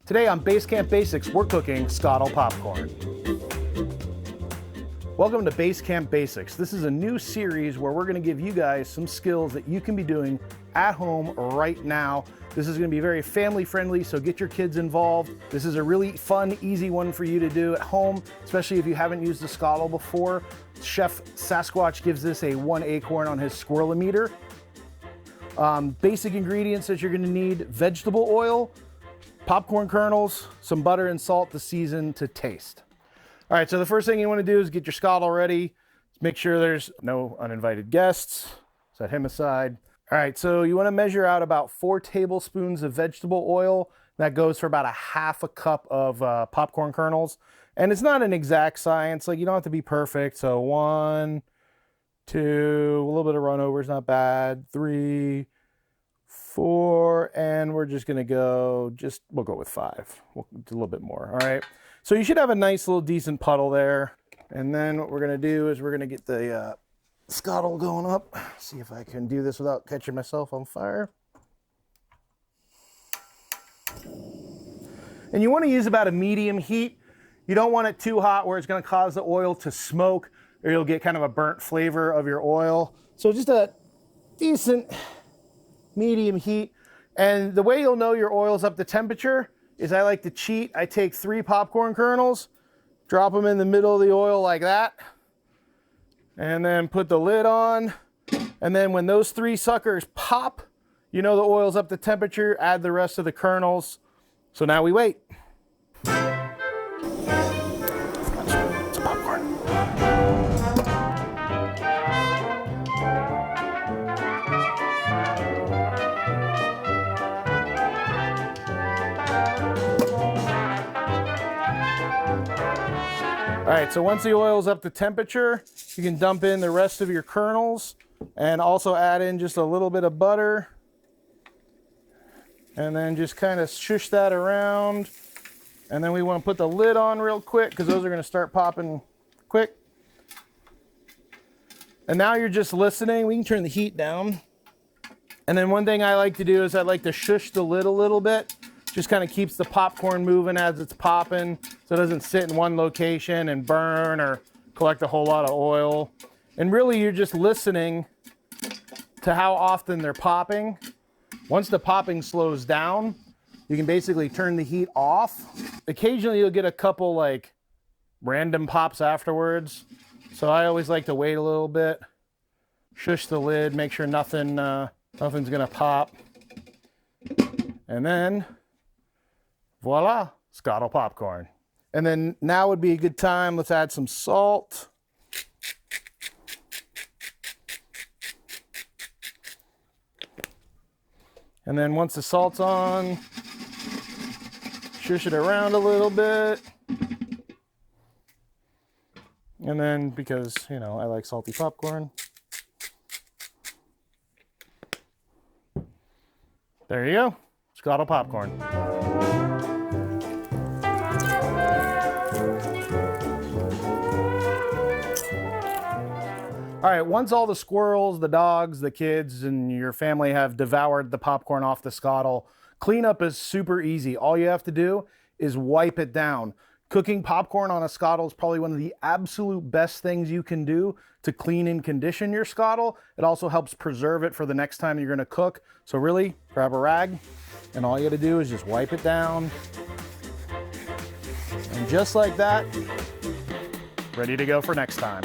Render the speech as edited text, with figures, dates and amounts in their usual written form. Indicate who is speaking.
Speaker 1: Today on Basecamp Basics, we're cooking Skottle popcorn. Welcome to Basecamp Basics. This is a new series where we're going to give you guys some skills that you can be doing at home right now. This is going to be very family friendly, so get your kids involved. This is a really fun, easy one for you to do at home, especially if you haven't used the Skottle before. Chef Sasquatch gives this a 1 acorn on his squirrelometer. Basic ingredients that you're going to need: vegetable oil, popcorn kernels, some butter and salt to season to taste. All right, so the first thing you want to do is get your Skottle ready. Make sure there's no uninvited guests. Set him aside. All right, so you want to measure out about 4 tablespoons of vegetable oil. That goes for about a half a cup of popcorn kernels. And it's not an exact science. Like, you don't have to be perfect. So 1, 2, a little bit of run over is not bad. 3, 4, and we're just gonna go, we'll go with 5. We'll do a little bit more, all right? So you should have a nice little decent puddle there. And then what we're gonna do is we're gonna get the Skottle going up. See if I can do this without catching myself on fire. And you wanna use about a medium heat. You don't want it too hot where it's gonna cause the oil to smoke, or you'll get kind of a burnt flavor of your oil. So just a decent medium heat. And the way you'll know your oil's up to temperature is I like to cheat. I take 3 popcorn kernels, drop them in the middle of the oil like that, and then put the lid on. And then when those 3 suckers pop, you know the oil's up to temperature. Add the rest of the kernels. So now we wait. It's popcorn. All right, so once the oil is up to temperature, you can dump in the rest of your kernels and also add in just a little bit of butter. And then just kind of shush that around. And then we want to put the lid on real quick because those are going to start popping quick. And now you're just listening. We can turn the heat down. And then one thing I like to do is I like to shush the lid a little bit. Just kind of keeps the popcorn moving as it's popping, so it doesn't sit in one location and burn or collect a whole lot of oil. And really, you're just listening to how often they're popping. Once the popping slows down, you can basically turn the heat off. Occasionally, you'll get a couple like random pops afterwards. So I always like to wait a little bit, shush the lid, make sure nothing's gonna pop. And then voila, Skottle popcorn. And then now would be a good time. Let's add some salt. And then once the salt's on, shush it around a little bit. And then, because, you know, I like salty popcorn. There you go, Skottle popcorn. All right, once all the squirrels, the dogs, the kids, and your family have devoured the popcorn off the Skottle, cleanup is super easy. All you have to do is wipe it down. Cooking popcorn on a Skottle is probably one of the absolute best things you can do to clean and condition your Skottle. It also helps preserve it for the next time you're gonna cook. So really, grab a rag, and all you gotta do is just wipe it down. And just like that, ready to go for next time.